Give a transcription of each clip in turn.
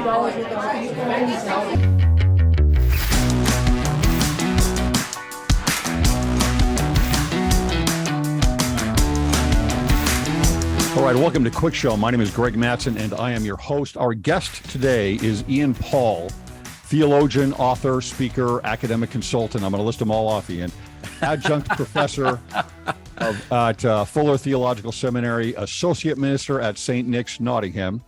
All right, welcome to Cwic Show. My name is Greg Mattson, and I am your host. Our guest today is Ian Paul, theologian, author, speaker, academic consultant. I'm going to list them all off, Ian. Adjunct professor at Fuller Theological Seminary, associate minister at St. Nick's, Nottingham,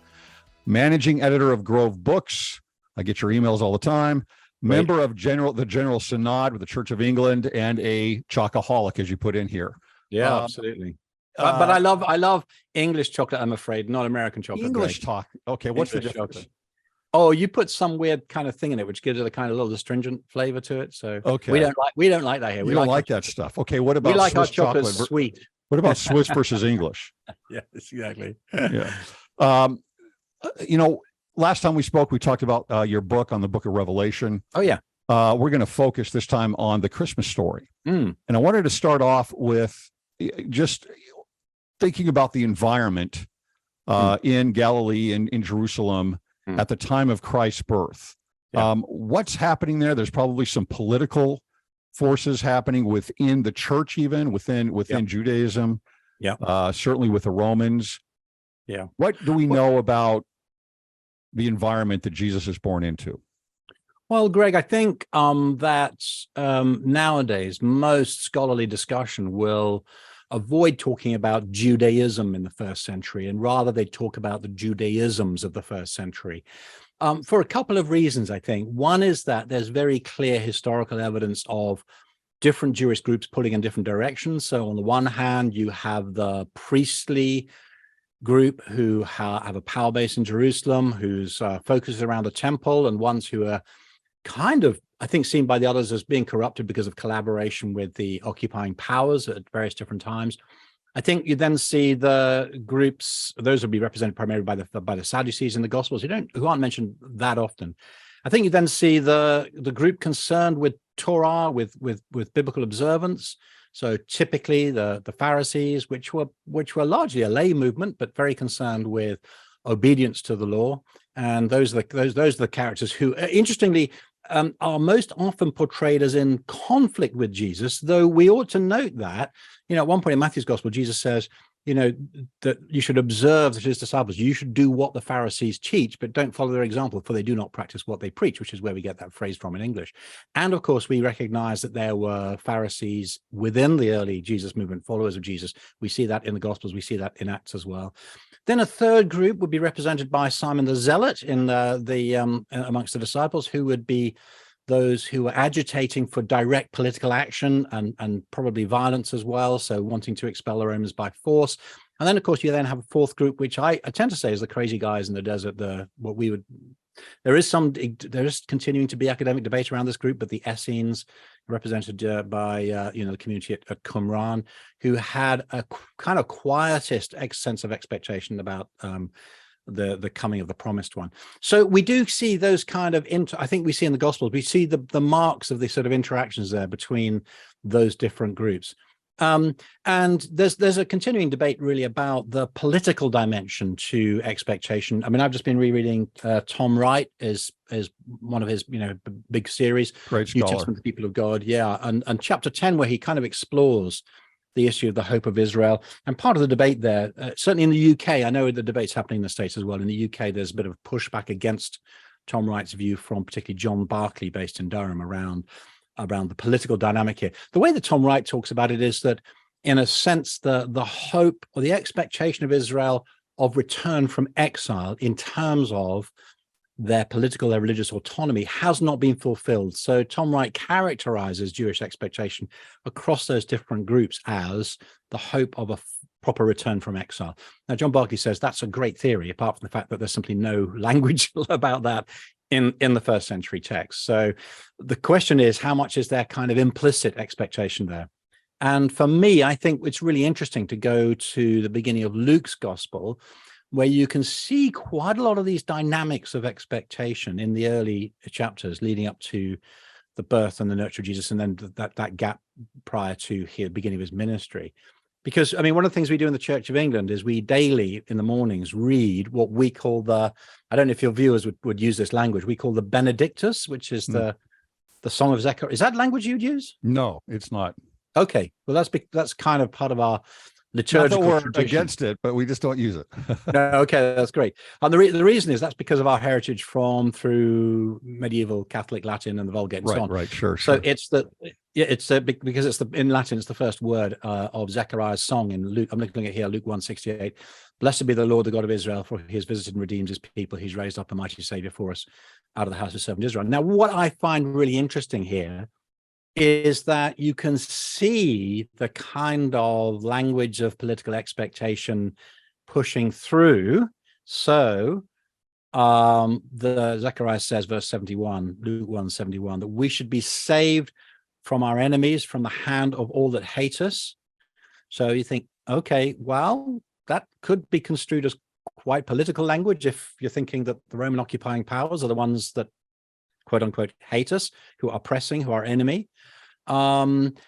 managing editor of Grove Books. I get your emails all the time. Member of the General Synod with the Church of England, and a chocoholic, as you put in here. Yeah, absolutely. But I love English chocolate, I'm afraid, not American chocolate. English talk. Okay, what's English the difference? Chocolate. Oh, you put some weird kind of thing in it, which gives it a kind of little astringent flavor to it. So okay, we don't like that here. We don't like that stuff. Okay, what about we like Swiss our chocolate chocolate? Sweet. What about Swiss versus English? Yes, exactly. Yeah. Last time we spoke, we talked about your book on the Book of Revelation. Oh yeah. We're going to focus this time on the Christmas story, and I wanted to start off with just thinking about the environment in Galilee and in Jerusalem at the time of Christ's birth. Yeah. What's happening there? There's probably some political forces happening within the church, even within Judaism. Yeah. Certainly with the Romans. Yeah. What do we know about the environment that Jesus is born into? Well, Greg, I think that nowadays most scholarly discussion will avoid talking about Judaism in the first century, and rather they talk about the Judaisms of the first century for a couple of reasons, I think. One is that there's very clear historical evidence of different Jewish groups pulling in different directions. So on the one hand, you have the priestly group who have a power base in Jerusalem, whose focus is around the temple, and ones who are kind of, I think, seen by the others as being corrupted because of collaboration with the occupying powers at various different times. I think you then see the groups; those will be represented primarily by the Sadducees in the Gospels, who aren't mentioned that often. I think you then see the group concerned with Torah, with biblical observance. So typically the Pharisees, which were largely a lay movement, but very concerned with obedience to the law. And those are the characters who, interestingly, are most often portrayed as in conflict with Jesus, though we ought to note that, at one point in Matthew's gospel, Jesus says, that you should observe that his disciples, you should do what the Pharisees teach, but don't follow their example, for they do not practice what they preach, which is where we get that phrase from in English. And of course, we recognize that there were Pharisees within the early Jesus movement, followers of Jesus. We see that in the Gospels, we see that in Acts as well. Then a third group would be represented by Simon the Zealot in amongst the disciples, who would be those who were agitating for direct political action and probably violence as well, so wanting to expel the Romans by force. And then, of course, you then have a fourth group, which I tend to say is the crazy guys in the desert. There is continuing to be academic debate around this group, but the Essenes, represented by the community at Qumran, who had a kind of quietist sense of expectation about the coming of the promised one. So we do see those kind of I think we see in the Gospels, we see the marks of the sort of interactions there between those different groups. And there's a continuing debate really about the political dimension to expectation. I mean, I've just been rereading Tom Wright is one of his big series, Great New scholar. Testament, the People of God, and chapter 10, where he kind of explores the issue of the hope of Israel. And part of the debate there, certainly in the UK, I know the debate's happening in the States as well. In the UK, there's a bit of pushback against Tom Wright's view from particularly John Barclay, based in Durham, around the political dynamic here. The way that Tom Wright talks about it is that, in a sense, the hope or the expectation of Israel of return from exile in terms of their political, their religious autonomy has not been fulfilled. So Tom Wright characterizes Jewish expectation across those different groups as the hope of a proper return from exile. Now, John Barclay says that's a great theory, apart from the fact that there's simply no language about that in the first century text. So the question is, how much is there kind of implicit expectation there? And for me, I think it's really interesting to go to the beginning of Luke's gospel, where you can see quite a lot of these dynamics of expectation in the early chapters leading up to the birth and the nurture of Jesus, and then that gap prior to the beginning of his ministry. Because, I mean, one of the things we do in the Church of England is we daily in the mornings read what we call I don't know if your viewers would use this language, we call the Benedictus, which is the Song of Zechariah. Is that language you'd use? No, it's not. Okay. Well, that's kind of part of our liturgical Not that we're tradition. against it, but we just don't use it. No, okay, that's great. And the reason is that's because of our heritage through medieval Catholic Latin and the Vulgate and so on. Right, sure. So it's because in Latin it's the first word of Zechariah's song in Luke. I'm looking at here, Luke 1:68. Blessed be the Lord, the God of Israel, for he has visited and redeemed his people. He's raised up a mighty Savior for us out of the house of servant Israel. Now, what I find really interesting here is that you can see the kind of language of political expectation pushing through. So the Zechariah says, verse 71, Luke 1:71, that we should be saved from our enemies, from the hand of all that hate us. So you think, okay, well, that could be construed as quite political language if you're thinking that the Roman occupying powers are the ones that, quote unquote, hate us, who are oppressing, who are enemy. And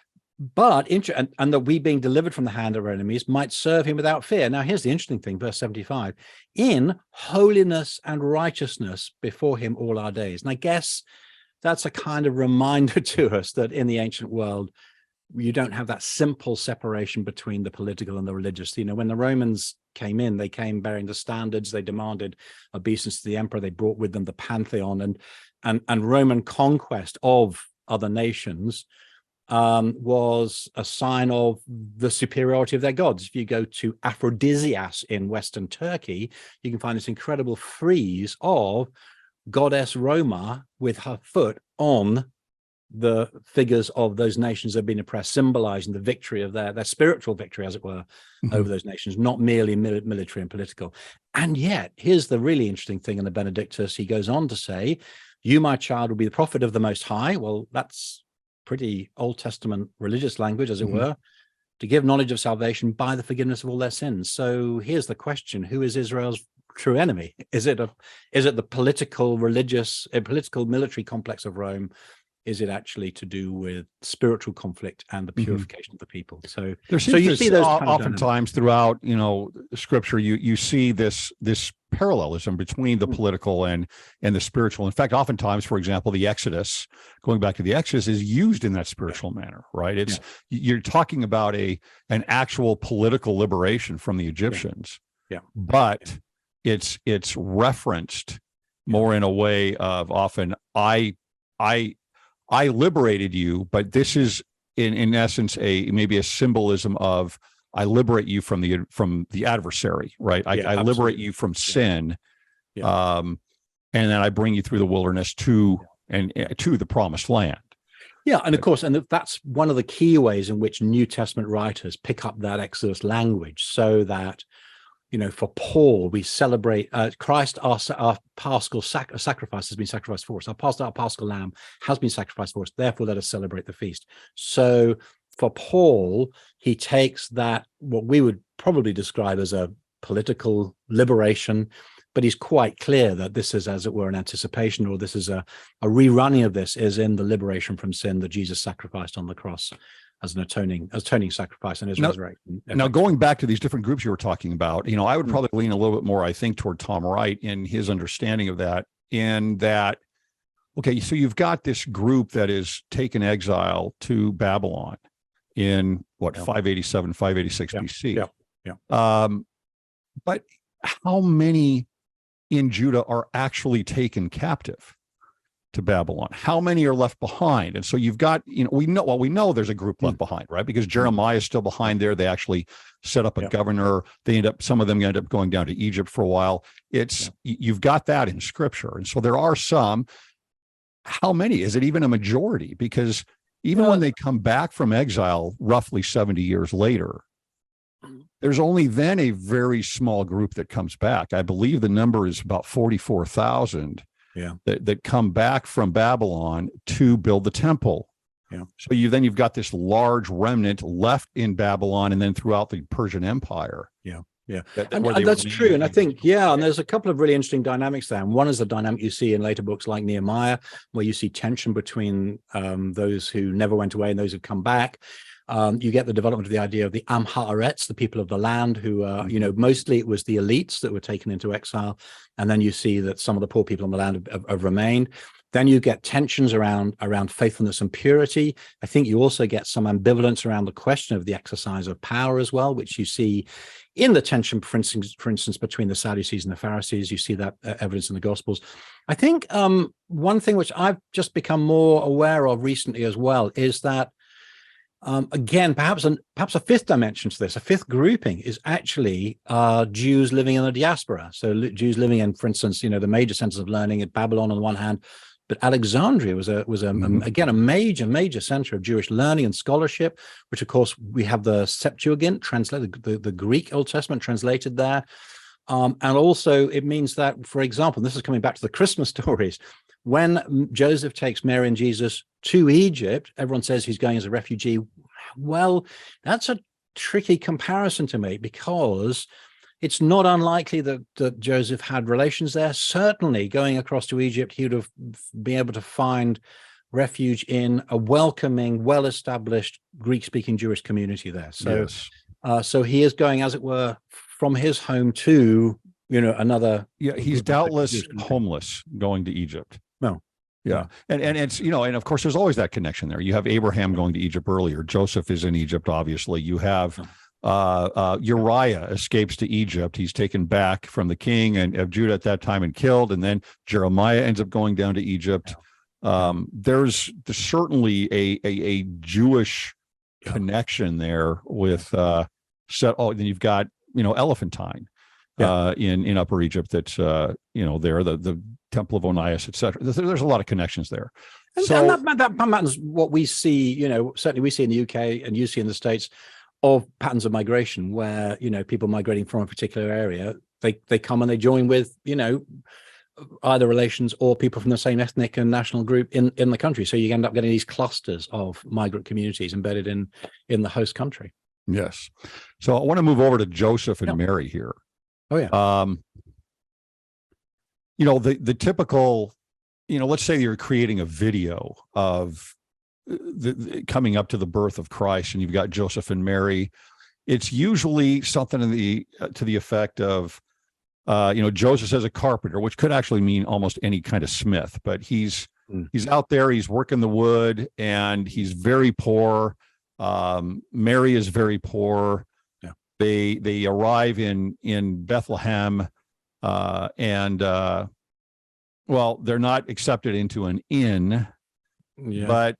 that we being delivered from the hand of our enemies might serve him without fear. Now, here's the interesting thing, verse 75, in holiness and righteousness before him all our days. And I guess that's a kind of reminder to us that in the ancient world, you don't have that simple separation between the political and the religious. You know, when the Romans came in, they came bearing the standards, they demanded obeisance to the emperor, they brought with them the pantheon, and Roman conquest of other nations was a sign of the superiority of their gods. If you go to Aphrodisias in Western Turkey, you can find this incredible frieze of goddess Roma with her foot on the figures of those nations that have been oppressed, symbolizing the victory of their spiritual victory, as it were, over those nations, not merely military and political. And yet, here's the really interesting thing in the Benedictus. He goes on to say, you, my child, will be the prophet of the Most High. Well, that's pretty Old Testament religious language, as it were, to give knowledge of salvation by the forgiveness of all their sins. So here's the question: who is Israel's true enemy? Is it the political, political military complex of Rome? Is it actually to do with spiritual conflict and the purification of the people? So you see those oftentimes throughout, Scripture, you see this parallelism between the political and the spiritual. In fact, oftentimes, for example, the Exodus, going back to the Exodus, is used in that spiritual manner, right? You're talking about an actual political liberation from the Egyptians, but it's referenced more in a way of often I liberated you, but this is in essence maybe a symbolism of I liberate you from the adversary, right? I liberate you from sin, and then I bring you through the wilderness to the promised land. Yeah, and of course, and that's one of the key ways in which New Testament writers pick up that Exodus language, so that, for Paul, we celebrate Christ, our paschal sacrifice has been sacrificed for us. Our paschal lamb has been sacrificed for us. Therefore, let us celebrate the feast. So for Paul, he takes that, what we would probably describe as a political liberation, but he's quite clear that this is, as it were, an anticipation, or this is a rerunning of this, is in the liberation from sin that Jesus sacrificed on the cross as an atoning sacrifice and his resurrection. Now, going back to these different groups you were talking about, I would probably lean a little bit more, I think, toward Tom Wright in his understanding of that, in that, okay, so you've got this group that is taken exile to Babylon in 587, 586 BC. But how many in Judah are actually taken captive to Babylon? How many are left behind? And so you've got, we know there's a group left behind, right? Because Jeremiah is still behind there. They actually set up a governor. Some of them end up going down to Egypt for a while. You've got that in Scripture. And so there are some. How many? Is it even a majority? Because even when they come back from exile, roughly 70 years later, there's only then a very small group that comes back. I believe the number is about 44,000 that come back from Babylon to build the temple. So you've got this large remnant left in Babylon and then throughout the Persian Empire. And that's true. And I think, and there's a couple of really interesting dynamics there. And one is the dynamic you see in later books like Nehemiah, where you see tension between those who never went away and those who come back. You get the development of the idea of the Am Haaretz, the people of the land, who are, mostly it was the elites that were taken into exile. And then you see that some of the poor people on the land have remained. Then you get tensions around faithfulness and purity. I think you also get some ambivalence around the question of the exercise of power as well, which you see in the tension, for instance, between the Sadducees and the Pharisees. You see that evidence in the Gospels. I think one thing which I've just become more aware of recently as well is that, again, perhaps a fifth dimension to this, a fifth grouping, is actually Jews living in the diaspora. So Jews living in, for instance, the major centers of learning at Babylon on the one hand, but Alexandria was again a major center of Jewish learning and scholarship, which of course we have the Septuagint translated, the Greek Old Testament translated there, and also it means that, for example, and this is coming back to the Christmas stories, when Joseph takes Mary and Jesus to Egypt, everyone says he's going as a refugee. Well, that's a tricky comparison to make, because it's not unlikely that Joseph had relations there. Certainly, going across to Egypt, he would have been able to find refuge in a welcoming, well-established Greek-speaking Jewish community there. So, yes. So he is going, as it were, from his home to another. Yeah, he's doubtless homeless going to Egypt. No. Yeah. And it's, and of course, there's always that connection there. You have Abraham going to Egypt earlier. Joseph is in Egypt, obviously. You have Uriah escapes to Egypt. He's taken back from the king of Judah at that time and killed. And then Jeremiah ends up going down to Egypt. There's certainly a Jewish connection there with then you've got, Elephantine in Upper Egypt that's, there, the Temple of Onias, etc. There's a lot of connections there. And that patterns what we see, certainly we see in the UK and you see in the States, of patterns of migration where, people migrating from a particular area, they come and they join with, either relations or people from the same ethnic and national group in the country. So you end up getting these clusters of migrant communities embedded in the host country. Yes. So I want to move over to Joseph and Mary here. Oh, yeah. The typical, let's say you're creating a video of the coming up to the birth of Christ, and you've got Joseph and Mary. It's usually something to the effect of, Joseph as a carpenter, which could actually mean almost any kind of smith, but he's out there, he's working the wood, and he's very poor. Mary is very poor. Yeah. They arrive in Bethlehem, and they're not accepted into an inn, but.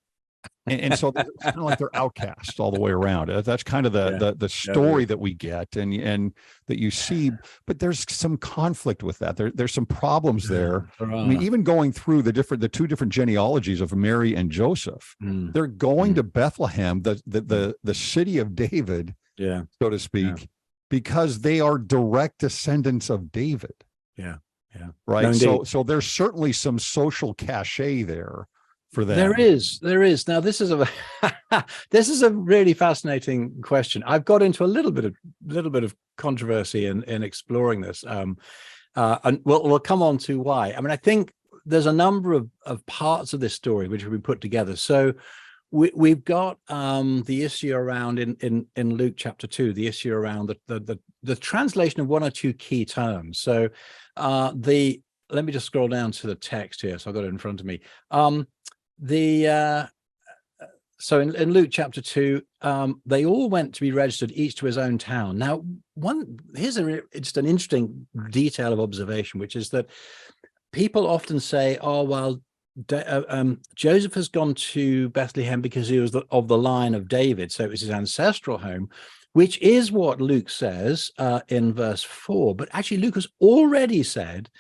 And so it's kind of like they're outcasts all the way around. That's kind of the story that we get and that you see. But there's some conflict with that. There's some problems there. I mean, even going through the two different genealogies of Mary and Joseph, they're going to Bethlehem, the city of David, so to speak, because they are direct descendants of David. Yeah. Right. No, so there's certainly some social cachet there. For them. There is. Now, this is a really fascinating question. I've got into a little bit of controversy in exploring this, and we'll come on to why. I mean, I think there's a number of parts of this story which have been put together. So we've got the issue around in Luke chapter 2, the issue around the translation of one or two key terms. So let me just scroll down to the text here. So I've got it in front of me. So in Luke chapter 2, they all went to be registered, each to his own town. Now, here's just an interesting detail of observation, which is that people often say, "Oh, well, Joseph has gone to Bethlehem because he was of the line of David, so it was his ancestral home," which is what Luke says in verse 4. But actually, Luke has already said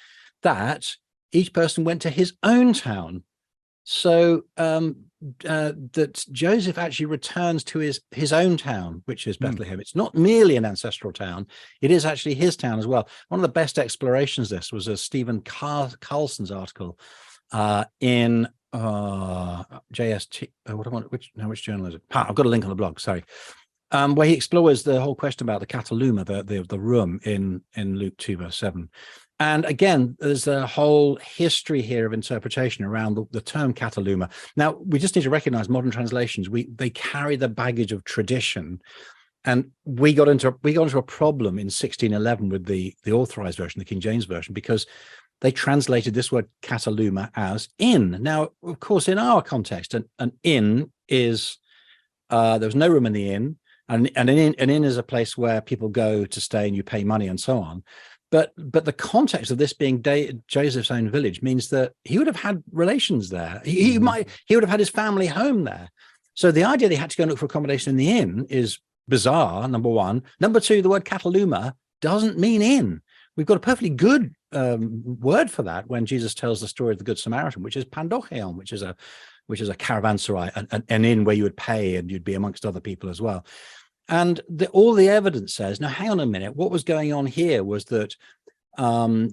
that each person went to his own town. So that Joseph actually returns to his own town, which is Bethlehem. It's not merely an ancestral town. It is actually his town as well. One of the best explorations of this was a Stephen Carlson's article in JST. Which journal is it? I've got a link on the blog. Sorry. Where he explores the whole question about the kataluma, the room in Luke 2 verse 7. And again, there's a whole history here of interpretation around the term Kataluma. Now, we just need to recognize modern translations. They carry the baggage of tradition. And we got into a problem in 1611 with the authorized version, the King James version, because they translated this word Kataluma as inn. Now, of course, in our context, an inn is there was no room in the inn, and an inn is a place where people go to stay and you pay money and so on. But the context of this being Joseph's own village means that he would have had relations there. He would have had his family home there. So the idea that he had to go and look for accommodation in the inn is bizarre, number one. Number two, the word Kataluma doesn't mean inn. We've got a perfectly good word for that when Jesus tells the story of the Good Samaritan, which is pandocheon, which is a caravanserai, an inn where you would pay and you'd be amongst other people as well. And all the evidence says, now, hang on a minute, what was going on here was that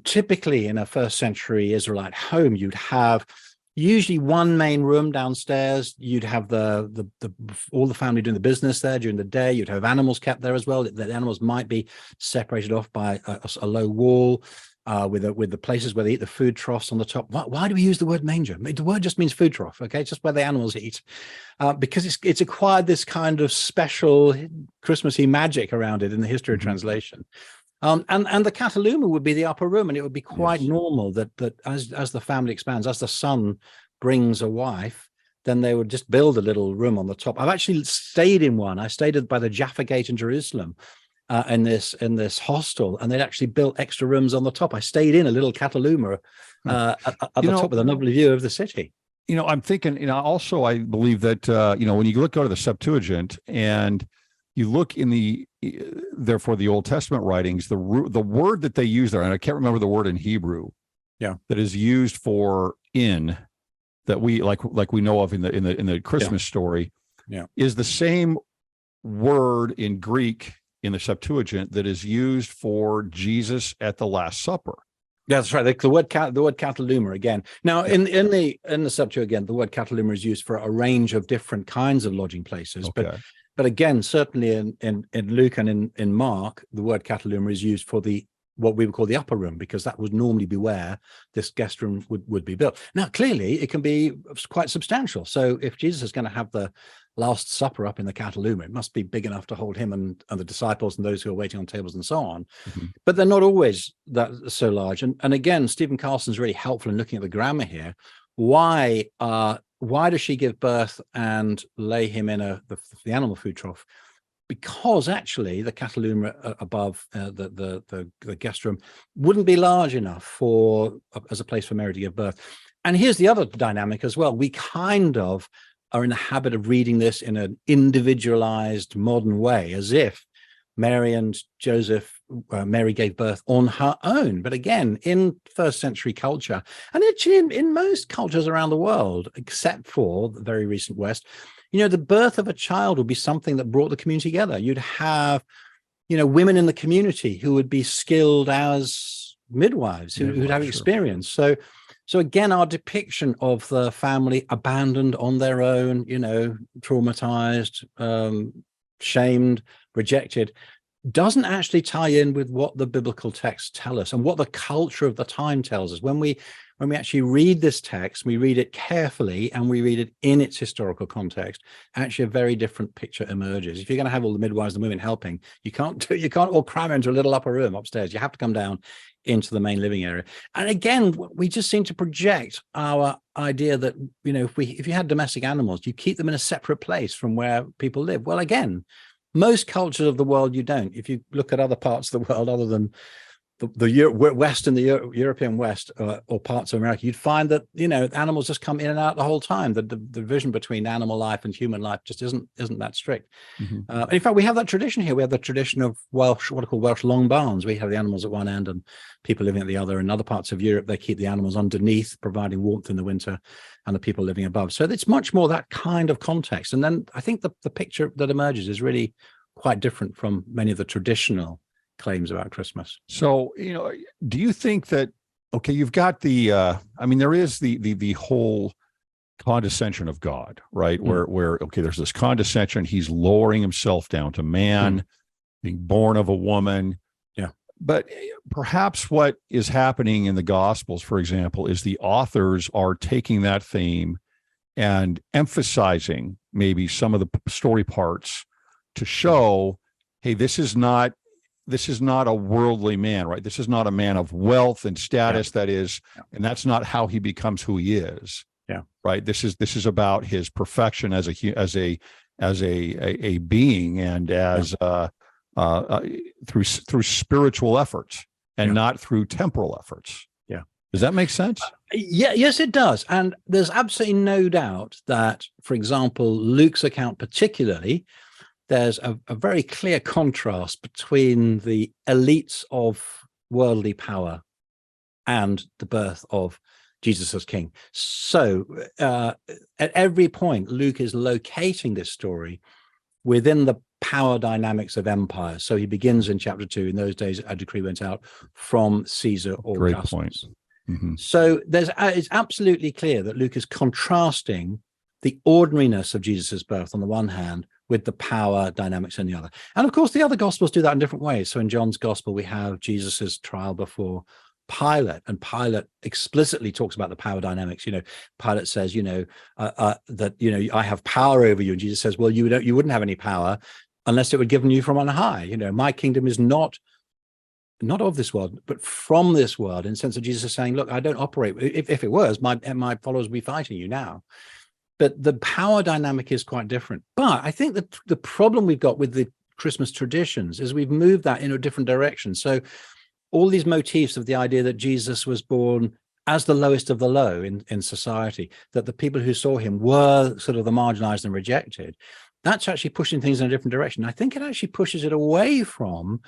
typically in a first century Israelite home, you'd have usually one main room downstairs. You'd have all the family doing the business there during the day. You'd have animals kept there as well. The animals might be separated off by a low wall with the places where they eat, the food troughs on the top. Why do we use the word manger? The word just means food trough, okay? It's just where the animals eat, because it's acquired this kind of special Christmassy magic around it in the history of translation. And the Kataluma would be the upper room, and it would be quite normal that as the family expands, as the son brings a wife, then they would just build a little room on the top. I've actually stayed in one. I stayed by the Jaffa Gate in Jerusalem, in this hostel, and they'd actually built extra rooms on the top. I stayed in a little Kataluma at the top with a lovely view of the city. I'm thinking, also I believe that, when you go to the Septuagint and you look in therefore the Old Testament writings, the word that they use there, and I can't remember the word in Hebrew, that is used for inn, that we like we know of in the Christmas story, is the same word in Greek in the Septuagint that is used for Jesus at the Last Supper. Yeah, that's right. The word Kataluma again. Now, in the Septuagint, the word Kataluma is used for a range of different kinds of lodging places. Okay. But again, certainly in Luke and in Mark, the word Kataluma is used for what we would call the upper room, because that would normally be where this guest room would be built. Now, clearly, it can be quite substantial. So if Jesus is going to have the Last Supper up in the Kataluma, it must be big enough to hold him and the disciples and those who are waiting on tables and so on. Mm-hmm. But they're not always that so large. And again, Stephen Carlson's really helpful in looking at the grammar here. Why does she give birth and lay him in the animal food trough? Because actually the Kataluma above the guest room wouldn't be large enough as a place for Mary to give birth. And here's the other dynamic as well. We kind of are in the habit of reading this in an individualized modern way, as if Mary and Joseph, Mary gave birth on her own. But again, in first century culture, and actually in most cultures around the world, except for the very recent West, the birth of a child would be something that brought the community together. You'd have, women in the community who would be skilled as midwives, who'd have experience. So again, our depiction of the family abandoned on their own, traumatized, shamed, rejected, doesn't actually tie in with what the biblical texts tell us and what the culture of the time tells us. When we actually read this text, we read it carefully and we read it in its historical context, actually a very different picture emerges. If you're going to have all the midwives and women helping, you can't all cram into a little upper room upstairs. You have to come down into the main living area. And again, we just seem to project our idea that, if you had domestic animals, you keep them in a separate place from where people live. Well, again, most cultures of the world, you don't. If you look at other parts of the world, other than the West and the European West or parts of America, you'd find that, animals just come in and out the whole time. The division between animal life and human life just isn't that strict. Mm-hmm. In fact, we have that tradition here. We have the tradition of Welsh, what are called Welsh long barns. We have the animals at one end and people living at the other. In other parts of Europe, they keep the animals underneath, providing warmth in the winter, and the people living above. So it's much more that kind of context. And then I think the picture that emerges is really quite different from many of the traditional claims about Christmas. So, do you think that, okay, you've got there is the whole condescension of God, right? Mm. Where there's this condescension. He's lowering himself down to man, being born of a woman. Yeah. But perhaps what is happening in the Gospels, for example, is the authors are taking that theme and emphasizing maybe some of the story parts to show, hey, this is not a worldly man, right? This is not a man of wealth and status, that is, and that's not how he becomes who he is. Yeah. Right. This is about his perfection as a being, and as through spiritual efforts, and not through temporal efforts. Yeah. Does that make sense? Yes, it does. And there's absolutely no doubt that, for example, Luke's account particularly, there's a very clear contrast between the elites of worldly power and the birth of Jesus as king. So at every point, Luke is locating this story within the power dynamics of empire. So he begins in chapter 2. In those days, a decree went out from Caesar Augustus. Great point. Mm-hmm. So it's absolutely clear that Luke is contrasting the ordinariness of Jesus's birth on the one hand with the power dynamics on the other. And of course, the other gospels do that in different ways. So in John's gospel, we have Jesus's trial before Pilate, and Pilate explicitly talks about the power dynamics. Pilate says, that, I have power over you. And Jesus says, well, you wouldn't have any power unless it were given you from on high. My kingdom is not of this world, but from this world, in the sense of Jesus is saying, look, I don't operate. If it was, my followers would be fighting you now. But the power dynamic is quite different. But I think that the problem we've got with the Christmas traditions is we've moved that in a different direction. So all these motifs of the idea that Jesus was born as the lowest of the low in society, that the people who saw him were sort of the marginalized and rejected, that's actually pushing things in a different direction. I think it actually pushes it away from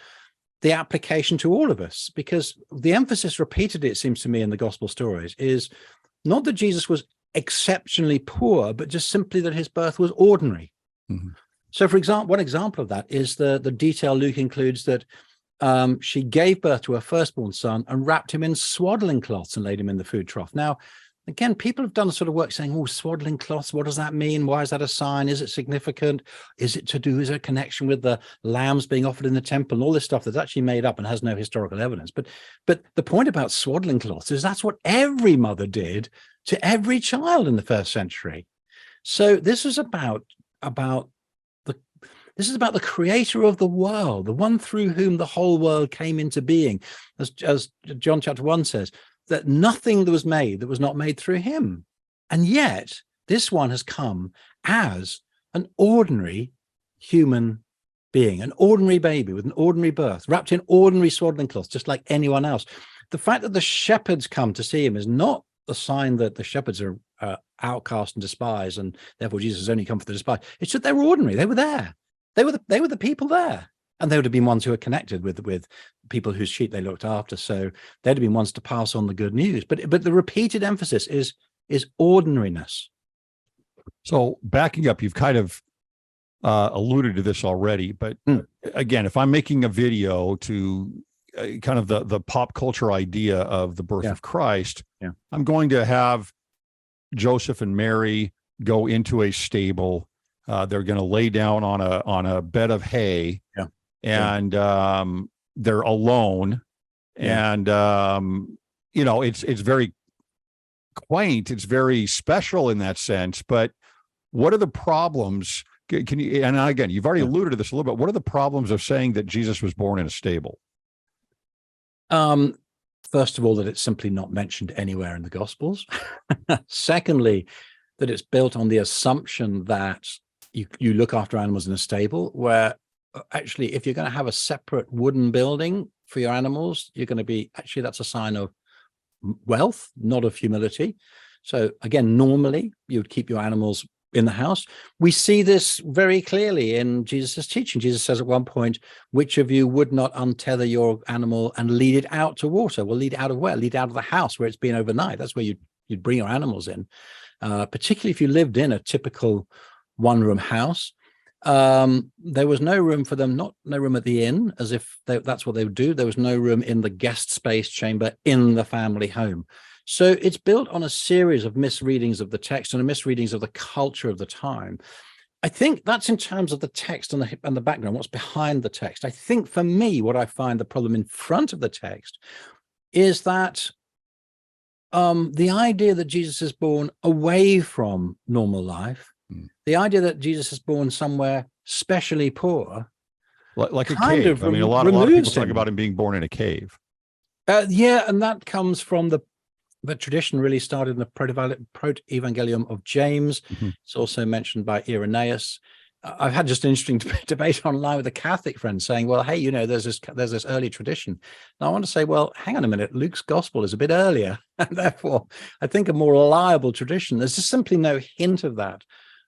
the application to all of us, because the emphasis repeatedly, it seems to me, in the gospel stories is not that Jesus was exceptionally poor, but just simply that his birth was ordinary. Mm-hmm. So, for example, one example of that is the detail Luke includes that she gave birth to her firstborn son and wrapped him in swaddling cloths and laid him in the food trough. Now, again, people have done sort of work saying, oh, swaddling cloths, what does that mean? Why is that a sign? Is it significant? Is it a connection with the lambs being offered in the temple and all this stuff that's actually made up and has no historical evidence? But the point about swaddling cloths is that's what every mother did to every child in the first century. So this is about the creator of the world, the one through whom the whole world came into being. As John chapter 1 says, that nothing that was made that was not made through him. And yet this one has come as an ordinary human being, an ordinary baby with an ordinary birth, wrapped in ordinary swaddling cloths, just like anyone else. The fact that the shepherds come to see him is not a sign that the shepherds are outcast and despised, and therefore Jesus has only come for the despised. It's that they were ordinary. They were there. They were the people there. And they would have been ones who were connected with people whose sheep they looked after. So they'd have been ones to pass on the good news. But the repeated emphasis is ordinariness. So backing up, you've kind of alluded to this already. But again, if I'm making a video to kind of the pop culture idea of the birth of Christ, I'm going to have Joseph and Mary go into a stable. They're going to lay down on a bed of hay. And they're alone, and it's very quaint. It's very special in that sense. But what are the problems? Can you? And again, you've already alluded to this a little bit. What are the problems of saying that Jesus was born in a stable? First of all, that it's simply not mentioned anywhere in the Gospels. Secondly, that it's built on the assumption that you look after animals in a stable, where actually, if you're going to have a separate wooden building for your animals, you're going to be, actually, that's a sign of wealth, not of humility. So again, normally you would keep your animals in the house. We see this very clearly in Jesus' teaching. Jesus says at one point, which of you would not untether your animal and lead it out to water? Well, lead it out of where? Lead it out of the house where it's been overnight. That's where you'd bring your animals in, particularly if you lived in a typical one-room house. There was no room for them, no room at the inn, as if that's what they would do. There was no room in the guest space chamber in the family home. So it's built on a series of misreadings of the text and misreadings of the culture of the time. I think that's in terms of the text and the background, what's behind the text. I think for me, what I find the problem in front of the text is that the idea that Jesus is born away from normal life, the idea that Jesus is born somewhere specially poor, like a cave. I mean, a lot of people talk about him being born in a cave. Yeah, and that comes from the tradition really started in the Proto-Evangelium of James. It's also mentioned by Irenaeus. I've had just an interesting debate online with a Catholic friend saying, well, hey, there's this early tradition. And I want to say, well, hang on a minute, Luke's gospel is a bit earlier, and therefore I think a more reliable tradition. There's just simply no hint of that.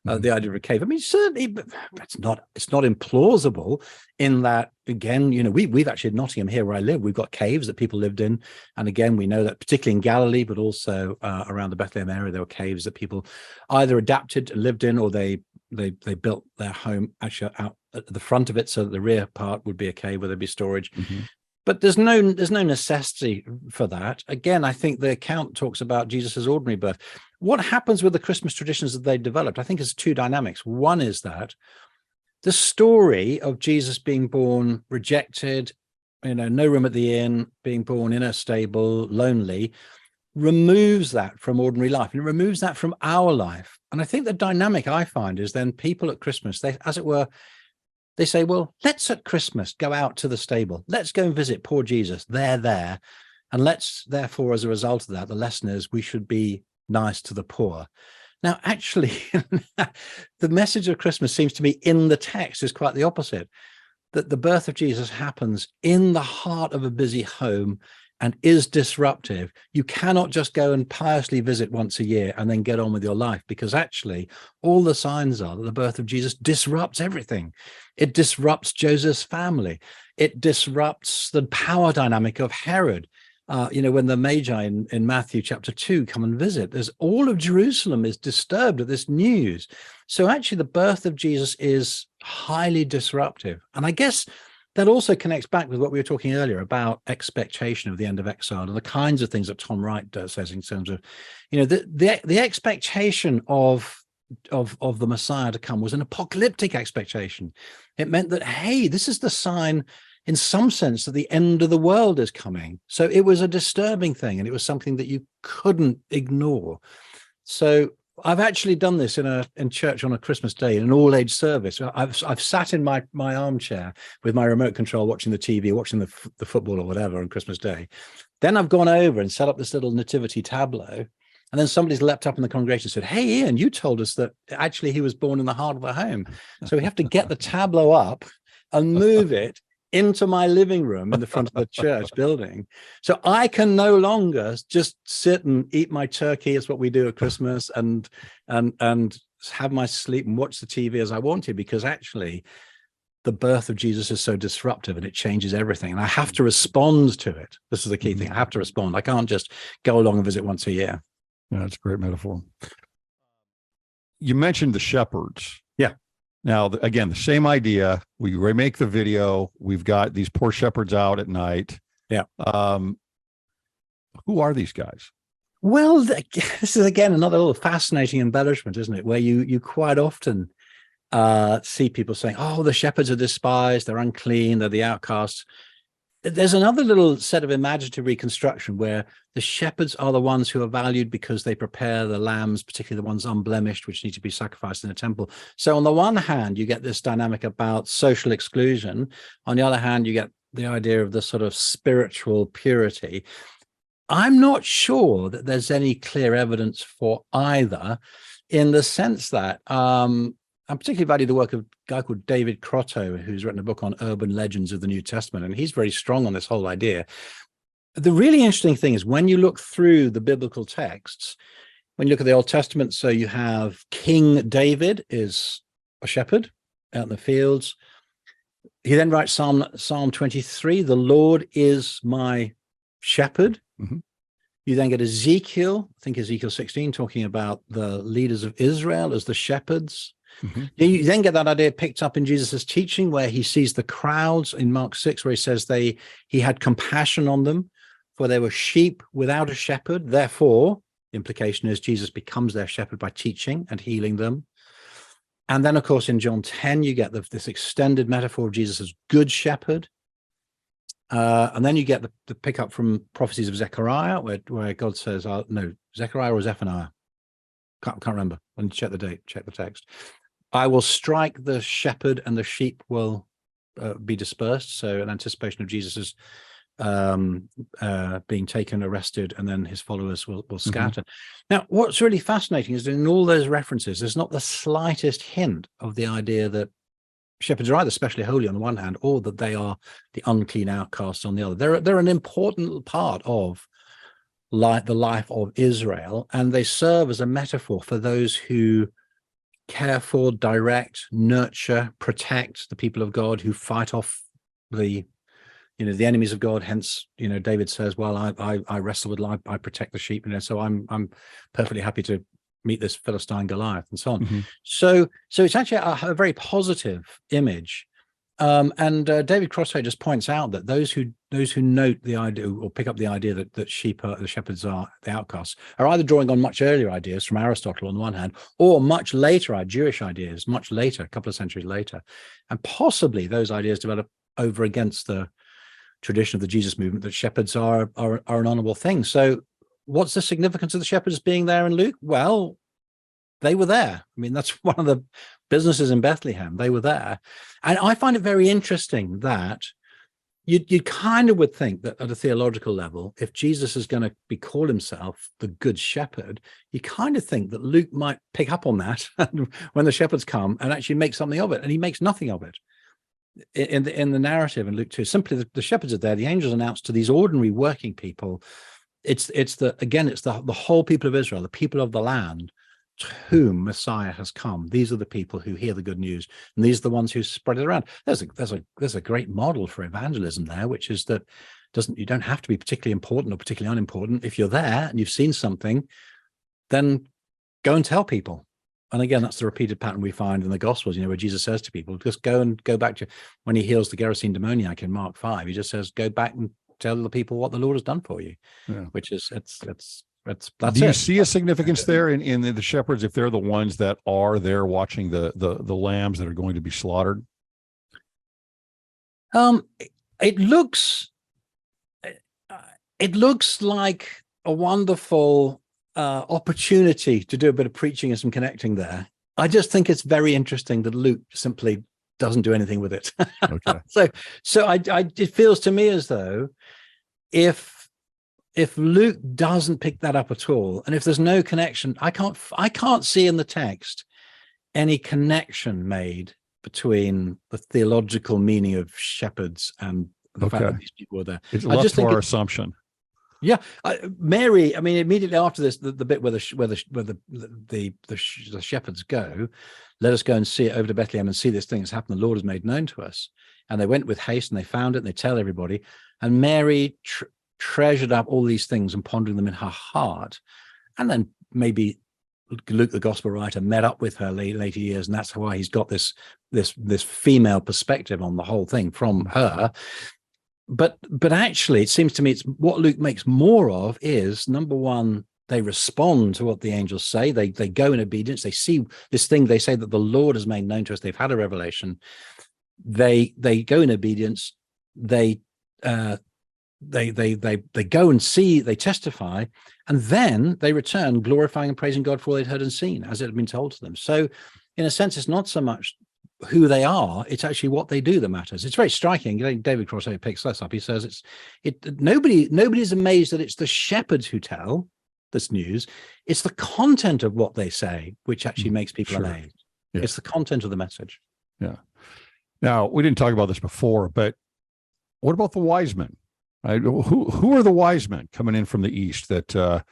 The idea of a cave. I mean, certainly, but it's not implausible in that, again, we've actually, in Nottingham, here where I live, we've got caves that people lived in. And again, we know that particularly in Galilee, but also around the Bethlehem area, there were caves that people either adapted, lived in, or they built their home actually out at the front of it, so that the rear part would be a cave where there'd be storage. But there's no necessity for that. Again, I think the account talks about Jesus's ordinary birth. What happens with the Christmas traditions that they developed, I think, is two dynamics. One is that the story of Jesus being born rejected, no room at the inn, being born in a stable, lonely, removes that from ordinary life, and it removes that from our life. And I think the dynamic I find is then people at Christmas, they, as it were, they say, well, let's at Christmas go out to the stable. Let's go and visit poor Jesus. They're there. And let's, therefore, as a result of that, the lesson is we should be nice to the poor. Now, actually, the message of Christmas seems to be in the text is quite the opposite, that the birth of Jesus happens in the heart of a busy home and is disruptive. You cannot just go and piously visit once a year and then get on with your life, because actually all the signs are that the birth of Jesus disrupts everything. It disrupts Joseph's family. It disrupts the power dynamic of Herod. When the Magi in Matthew chapter 2 come and visit, there's all of Jerusalem is disturbed at this news. So actually the birth of Jesus is highly disruptive. And I guess that also connects back with what we were talking earlier about expectation of the end of exile and the kinds of things that Tom Wright says in terms of, the expectation of the Messiah to come was an apocalyptic expectation. It meant that, hey, this is the sign in some sense that the end of the world is coming. So it was a disturbing thing, and it was something that you couldn't ignore. So I've actually done this in church on a Christmas day in an all-age service. I've sat in my armchair with my remote control, watching the TV, watching the football or whatever on Christmas Day. Then I've gone over and set up this little nativity tableau. And then somebody's leapt up in the congregation and said, hey, Ian, you told us that actually he was born in the heart of the home. So we have to get the tableau up and move it into my living room in the front of the church building. So I can no longer just sit and eat my turkey. It's what we do at Christmas, and have my sleep and watch the TV as I wanted, because actually the birth of Jesus is so disruptive and it changes everything. And I have to respond to it. This is the key thing. I have to respond. I can't just go along and visit once a year. Yeah, that's a great metaphor. You mentioned the shepherds. Yeah. Now, again, the same idea. We remake the video. We've got these poor shepherds out at night. Yeah. Who are these guys? Well, this is, again, another little fascinating embellishment, isn't it? Where you quite often see people saying, oh, the shepherds are despised, they're unclean, they're the outcasts. There's another little set of imaginative reconstruction where the shepherds are the ones who are valued because they prepare the lambs, particularly the ones unblemished, which need to be sacrificed in a temple. So on the one hand, you get this dynamic about social exclusion. On the other hand, you get the idea of the sort of spiritual purity. I'm not sure that there's any clear evidence for either, in the sense that I particularly value the work of a guy called David Crotto, who's written a book on urban legends of the New Testament, and he's very strong on this whole idea. The really interesting thing is when you look through the biblical texts, when you look at the Old Testament, so you have King David is a shepherd out in the fields. He then writes Psalm 23, the Lord is my shepherd. Mm-hmm. You then get Ezekiel, I think Ezekiel 16, talking about the leaders of Israel as the shepherds. Mm-hmm. You then get that idea picked up in Jesus's teaching, where he sees the crowds in Mark 6, where he says he had compassion on them, for they were sheep without a shepherd. Therefore, the implication is Jesus becomes their shepherd by teaching and healing them. And then, of course, in John 10, you get this extended metaphor of Jesus as good shepherd. And then you get the pickup from prophecies of Zechariah, where God says, no, Zechariah or Zephaniah. Can't remember. I need to check the date, check the text. I will strike the shepherd and the sheep will be dispersed. So an anticipation of Jesus' being taken, arrested, and then his followers will scatter. Now, what's really fascinating is that in all those references, there's not the slightest hint of the idea that shepherds are either specially holy on the one hand, or that they are the unclean outcasts on the other. They're an important part of the life of Israel, and they serve as a metaphor for those who care for, direct, nurture, protect the people of God, who fight off the enemies of God. Hence, David says, well, I wrestle with life, I protect the sheep, so I'm perfectly happy to meet this Philistine Goliath, and so on. So it's actually a very positive image. And David Crossway just points out that those who note the idea or pick up the idea that the shepherds are the outcasts are either drawing on much earlier ideas from Aristotle on the one hand, or much later Jewish ideas, much later, a couple of centuries later, and possibly those ideas develop over against the tradition of the Jesus movement that shepherds are an honorable thing. So what's the significance of the shepherds being there in Luke? Well, they were there. I mean, that's one of the businesses in Bethlehem. They were there. And I find it very interesting that you kind of would think that at a theological level, if Jesus is going to call himself the good shepherd, you kind of think that Luke might pick up on that when the shepherds come and actually make something of it. And he makes nothing of it. In the narrative in Luke 2, simply the shepherds are there. The angels announce to these ordinary working people, it's the whole people of Israel, the people of the land, to whom Messiah has come. These are the people who hear the good news, and these are the ones who spread it around. There's a great model for evangelism there, which is that you don't have to be particularly important or particularly unimportant. If you're there and you've seen something, then go and tell people. And again, that's the repeated pattern we find in the Gospels, where Jesus says to people, just go back to when he heals the Gerasene demoniac in Mark 5. He just says, go back and tell the people what the Lord has done for you, which is that's Do you see a significance there in the shepherds, if they're the ones that are there watching the lambs that are going to be slaughtered? It looks like a wonderful opportunity to do a bit of preaching and some connecting there. I just think it's very interesting that Luke simply doesn't do anything with it. Okay. So it feels to me as though if Luke doesn't pick that up at all, and if there's no connection, I can't see in the text any connection made between the theological meaning of shepherds and the fact that these people were there. It's left to our assumption. Yeah, Mary. I mean, immediately after this, the bit where the shepherds go, let us go and see it over to Bethlehem and see this thing that's happened. The Lord has made known to us. And they went with haste and they found it and they tell everybody. And Mary treasured up all these things and pondering them in her heart. And then maybe Luke, the gospel writer, met up with her later years, and that's why he's got this female perspective on the whole thing from her. But actually, it seems to me it's what Luke makes more of is, number one, they respond to what the angels say. They go in obedience. They see this thing. They say that the Lord has made known to us. They've had a revelation. They go in obedience. They go and see. They testify, and then they return, glorifying and praising God for all they'd heard and seen, as it had been told to them. So, in a sense, it's not so much who they are, it's actually what they do that matters. It's very striking. David Crossway picks this up. He says nobody's amazed that it's the shepherds who tell this news. It's the content of what they say which actually makes people amazed. Yeah. It's the content of the message. Yeah. Now, we didn't talk about this before, but what about the wise men? Right? Who are the wise men coming in from the east that are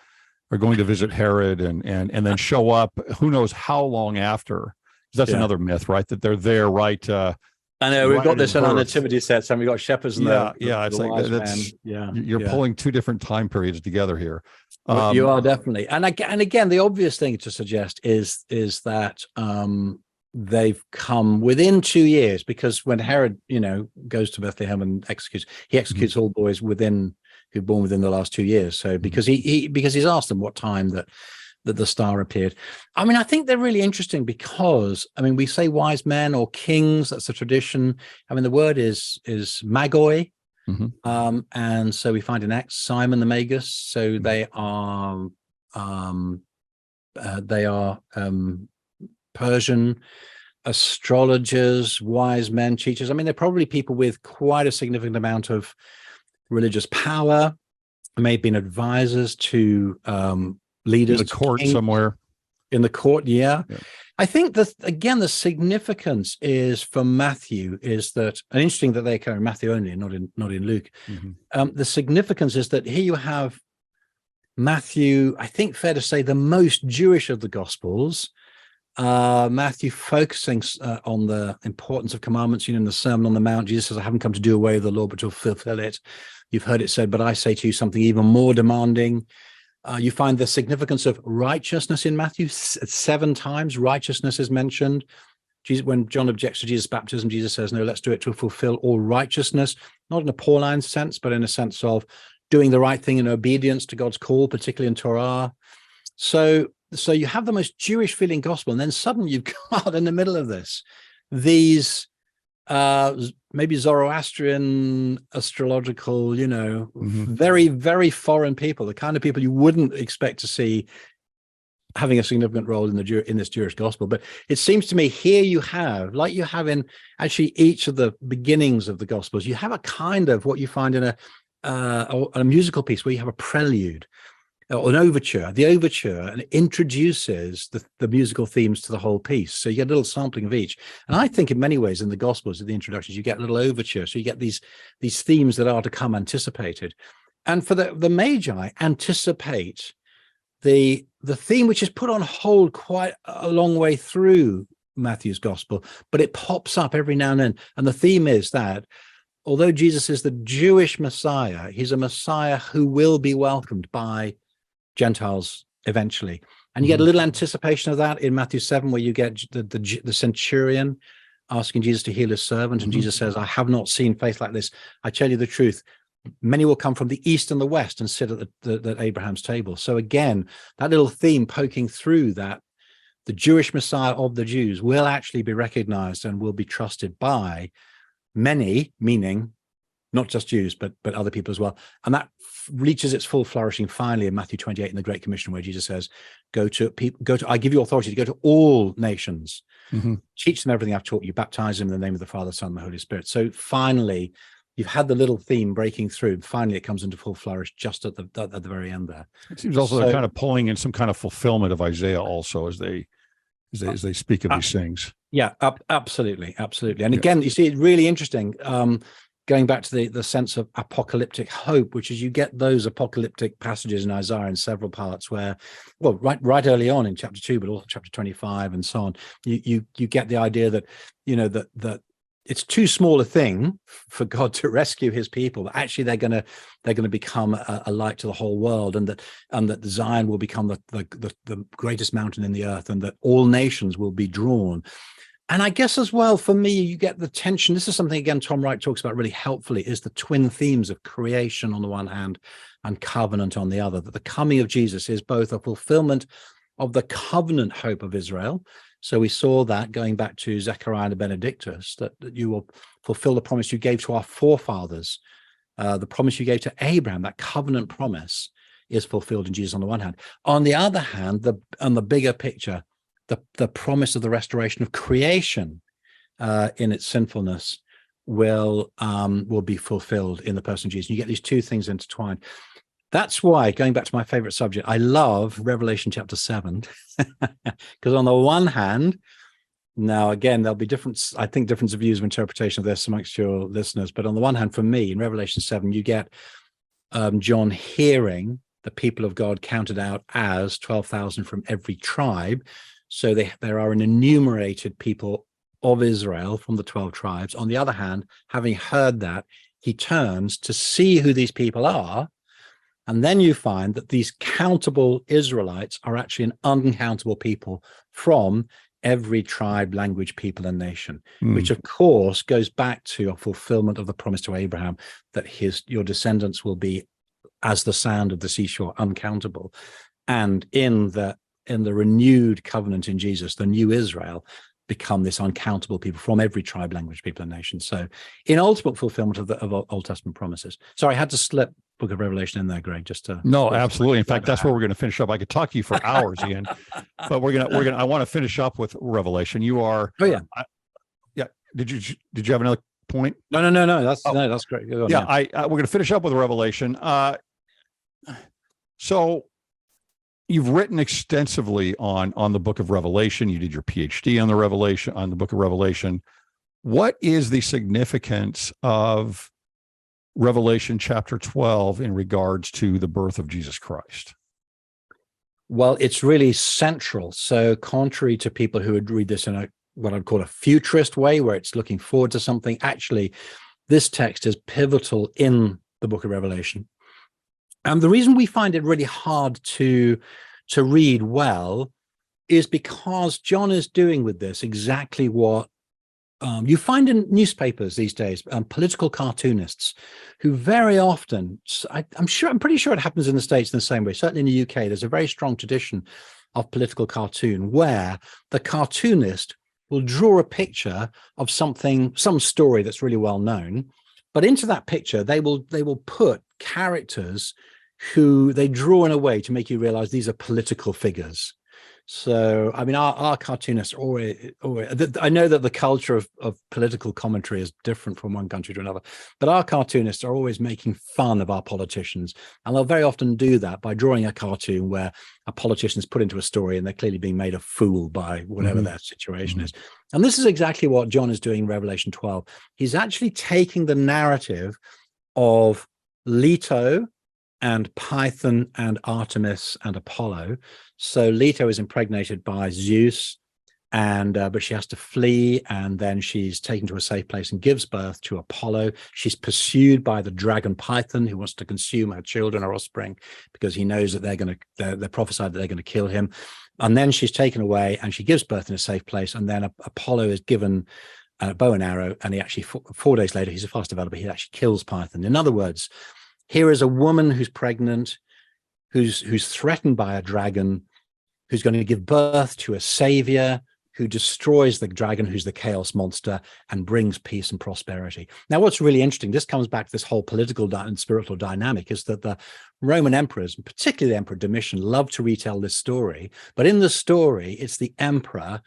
going to visit Herod and then show up who knows how long after? That's another myth, right? That they're there, right? I know we've got this in our nativity sets, and we've got shepherds. And it's like that's you're pulling two different time periods together here. You are definitely, and again, the obvious thing to suggest is that they've come within 2 years, because when Herod, goes to Bethlehem and executes all boys who are born within the last 2 years. So because he's asked them what time that that the star appeared. I mean, I think they're really interesting because, I mean, we say wise men or kings, that's the tradition. I mean, the word is magoi. And so we find in Acts, Simon the Magus. So they are Persian astrologers, wise men, teachers. I mean, they're probably people with quite a significant amount of religious power, may have been advisors to leaders. In the court somewhere. In the court, yeah. I think that, again, the significance is for Matthew is that, and interesting that they occur in Matthew only and not in Luke. The significance is that here you have Matthew, I think fair to say, the most Jewish of the Gospels. Matthew focusing on the importance of commandments. In the Sermon on the Mount, Jesus says, I haven't come to do away with the law, but to fulfill it. You've heard it said, but I say to you something even more demanding. You find the significance of righteousness in Matthew. 7 times righteousness is mentioned. Jesus, when John objects to Jesus' baptism, Jesus says, no, let's do it to fulfill all righteousness, not in a Pauline sense, but in a sense of doing the right thing in obedience to God's call, particularly in Torah. So you have the most Jewish feeling gospel, and then suddenly you've got in the middle of this these maybe Zoroastrian astrological, very, very foreign people, the kind of people you wouldn't expect to see having a significant role in this Jewish gospel. But it seems to me here you have, like you have in actually each of the beginnings of the gospels, you have a kind of what you find in a musical piece where you have a prelude or an overture. The overture introduces the musical themes to the whole piece. So you get a little sampling of each. And I think in many ways in the Gospels, in the introductions, you get a little overture. So you get these themes that are to come anticipated. And for the Magi anticipate the theme, which is put on hold quite a long way through Matthew's Gospel, but it pops up every now and then. And the theme is that although Jesus is the Jewish Messiah, he's a Messiah who will be welcomed by Gentiles eventually. And you get a little anticipation of that in Matthew 7, where you get the centurion asking Jesus to heal his servant. And Jesus says, I have not seen faith like this. I tell you the truth, many will come from the east and the west and sit at Abraham's table. So again, that little theme poking through that the Jewish Messiah of the Jews will actually be recognized and will be trusted by many, meaning not just Jews, but other people as well. And that reaches its full flourishing finally in Matthew 28 in the Great Commission, where Jesus says, I give you authority to go to all nations, teach them everything I've taught you, baptize them in the name of the Father, Son, and the Holy Spirit. So finally, you've had the little theme breaking through. Finally, it comes into full flourish just at the very end there. It seems also they're kind of pulling in some kind of fulfillment of Isaiah also as they speak of these things. Yeah, absolutely. And again, you see, it's really interesting. Going back to the sense of apocalyptic hope, which is you get those apocalyptic passages in Isaiah in several parts where, well, right early on in chapter 2, but also chapter 25 and so on, you get the idea that, that it's too small a thing for God to rescue his people, but actually they're going to become a light to the whole world, and that Zion will become the greatest mountain in the earth, and that all nations will be drawn. And I guess as well, for me, you get the tension. This is something, again, Tom Wright talks about really helpfully, is the twin themes of creation on the one hand and covenant on the other, that the coming of Jesus is both a fulfillment of the covenant hope of Israel. So we saw that going back to Zechariah and Benedictus, that you will fulfill the promise you gave to our forefathers, the promise you gave to Abraham, that covenant promise is fulfilled in Jesus on the one hand. On the other hand, the bigger picture, the promise of the restoration of creation in its sinfulness will be fulfilled in the person of Jesus. You get these two things intertwined. That's why, going back to my favorite subject, I love Revelation chapter 7, because on the one hand, now again, there'll be difference of views of interpretation of this amongst your listeners, but on the one hand, for me, in Revelation 7, you get John hearing the people of God counted out as 12,000 from every tribe. So there are an enumerated people of Israel from the 12 tribes. On the other hand, having heard that, he turns to see who these people are. And then you find that these countable Israelites are actually an uncountable people from every tribe, language, people, and nation, which of course goes back to a fulfillment of the promise to Abraham that your descendants will be as the sand of the seashore, uncountable. And in the in the renewed covenant in Jesus, the new Israel, become this uncountable people from every tribe, language, people, and nation. So in ultimate fulfillment of Old Testament promises. Sorry, I had to slip Book of Revelation in there, Greg, just to... No, absolutely. In fact, that's where we're going to finish up. I could talk to you for hours, Ian, but I want to finish up with Revelation. You are... Oh, yeah. Yeah. Did you have another point? No. That's great. Go on, yeah. We're going to finish up with Revelation. So you've written extensively on the Book of Revelation. You did your PhD on the Book of Revelation. What is the significance of Revelation chapter 12 in regards to the birth of Jesus Christ? Well, it's really central. So contrary to people who would read this in what I'd call a futurist way, where it's looking forward to something, actually, this text is pivotal in the Book of Revelation. And the reason we find it really hard to read well is because John is doing with this exactly what you find in newspapers these days, political cartoonists who very often, I'm pretty sure it happens in the States in the same way. Certainly in the UK, there's a very strong tradition of political cartoon where the cartoonist will draw a picture of some story that's really well known, but into that picture they will put characters who they draw in a way to make you realize these are political figures. So, I mean, our cartoonists always, I know that the culture of political commentary is different from one country to another, but our cartoonists are always making fun of our politicians. And they'll very often do that by drawing a cartoon where a politician is put into a story and they're clearly being made a fool by whatever their situation is. And this is exactly what John is doing in Revelation 12. He's actually taking the narrative of Leto and Python and Artemis and Apollo. So Leto is impregnated by Zeus, and but she has to flee, and then she's taken to a safe place and gives birth to Apollo. She's pursued by the dragon Python, who wants to consume her children, her offspring, because he knows that they're prophesied that they're going to kill him. And then she's taken away, and she gives birth in a safe place. And then Apollo is given a bow and arrow, and he actually 4 days later, he's a fast developer, he actually kills Python. In other words, here is a woman who's pregnant, who's threatened by a dragon, who's going to give birth to a savior who destroys the dragon, who's the chaos monster, and brings peace and prosperity. Now, what's really interesting, this comes back to this whole political and spiritual dynamic, is that the Roman emperors, and particularly the Emperor Domitian, love to retell this story. But in the story, it's the emperor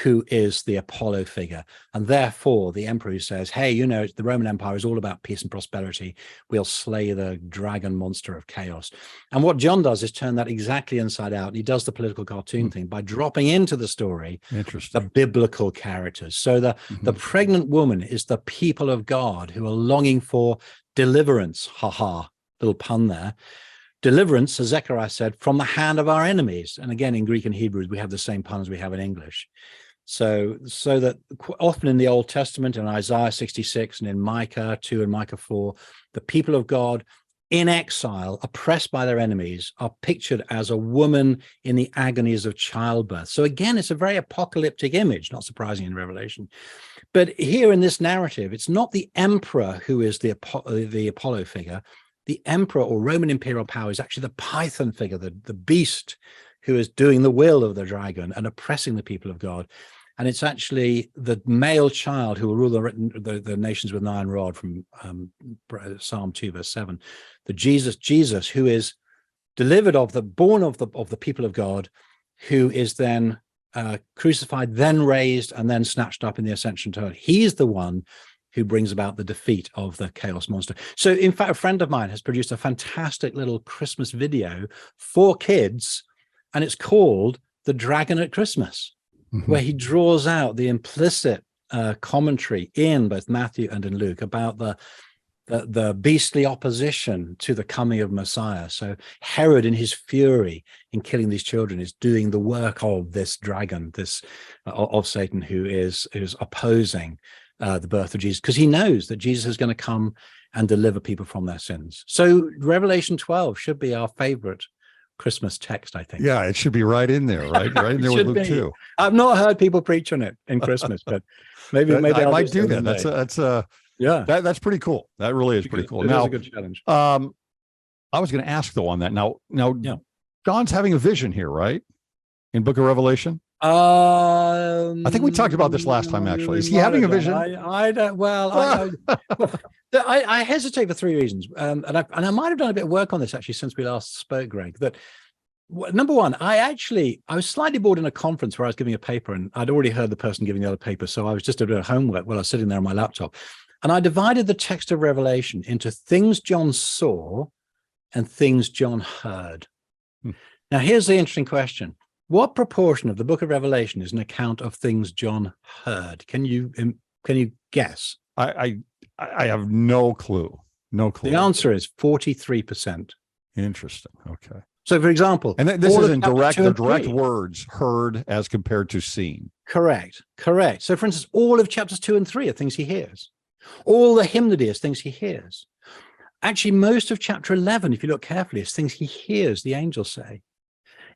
who is the Apollo figure. And therefore, the emperor who says, hey, you know, the Roman Empire is all about peace and prosperity. We'll slay the dragon monster of chaos. And what John does is turn that exactly inside out. He does the political cartoon thing by dropping into the story the biblical characters. So the pregnant woman is the people of God who are longing for deliverance. Little pun there. Deliverance, as Zechariah said, from the hand of our enemies. And again, in Greek and Hebrew, we have the same pun as we have in English. So that often in the Old Testament, in Isaiah 66 and in Micah 2 and Micah 4, the people of God in exile, oppressed by their enemies, are pictured as a woman in the agonies of childbirth. So again, it's a very apocalyptic image, not surprising in Revelation. But here in this narrative, it's not the emperor who is the Apollo figure. The emperor or Roman imperial power is actually the Python figure, the beast who is doing the will of the dragon and oppressing the people of God. And it's actually the male child who will rule the nations with an iron rod, from Psalm 2, verse 7. The Jesus who is delivered born of the people of God, who is then crucified, then raised, and then snatched up in the ascension to heaven. He's the one who brings about the defeat of the chaos monster. So in fact, a friend of mine has produced a fantastic little Christmas video for kids, and it's called The Dragon at Christmas, where he draws out the implicit commentary in both Matthew and in Luke about the beastly opposition to the coming of Messiah. So Herod, in his fury in killing these children, is doing the work of this dragon, of Satan, who is opposing the birth of Jesus, because he knows that Jesus is going to come and deliver people from their sins. So Revelation 12 should be our favorite Christmas text, I think. Yeah, it should be right in there, right? Right in there with Luke 2. I've not heard people preach on it in Christmas, but maybe I I'll might do that. That's pretty cool. That really is pretty cool. Now, it's a good challenge. I was going to ask though on that. Now, John's having a vision here, right? in Book of Revelation? I think we talked about this last time, actually. Is he having a vision? I don't. Well, I hesitate for three reasons, and I might have done a bit of work on this actually since we last spoke, Greg. That number one, I was slightly bored in a conference where I was giving a paper, and I'd already heard the person giving the other paper, so I was just doing homework while I was sitting there on my laptop, and I divided the text of Revelation into things John saw and things John heard. Now, here's the interesting question. What proportion of the book of Revelation is an account of things John heard? Can you guess? I have no clue. No clue. The answer is 43%. Interesting. Okay. So, for example, and this is in direct words heard as compared to seen. Correct. So, for instance, all of chapters 2 and 3 are things he hears. All the hymnody is things he hears. Actually, most of chapter 11, if you look carefully, is things he hears the angels say.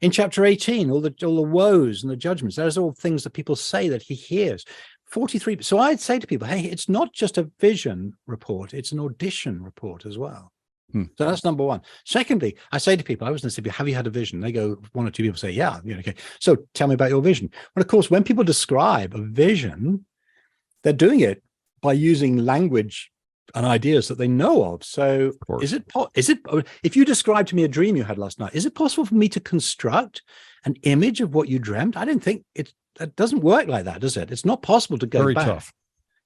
In chapter 18, all the woes and the judgments, those are all things that people say that he hears. 43. So I'd say to people, hey, it's not just a vision report, it's an audition report as well. So that's number one. Secondly, I say to people, I was going to say, have you had a vision? They go, one or two people say, yeah. Okay. So tell me about your vision. Well, of course, when people describe a vision, they're doing it by using language and ideas that they know of. So is it if you describe to me a dream you had last night, is it possible for me to construct an image of what you dreamt? I didn't think that doesn't work like that, does it? It's not possible to go back. Tough.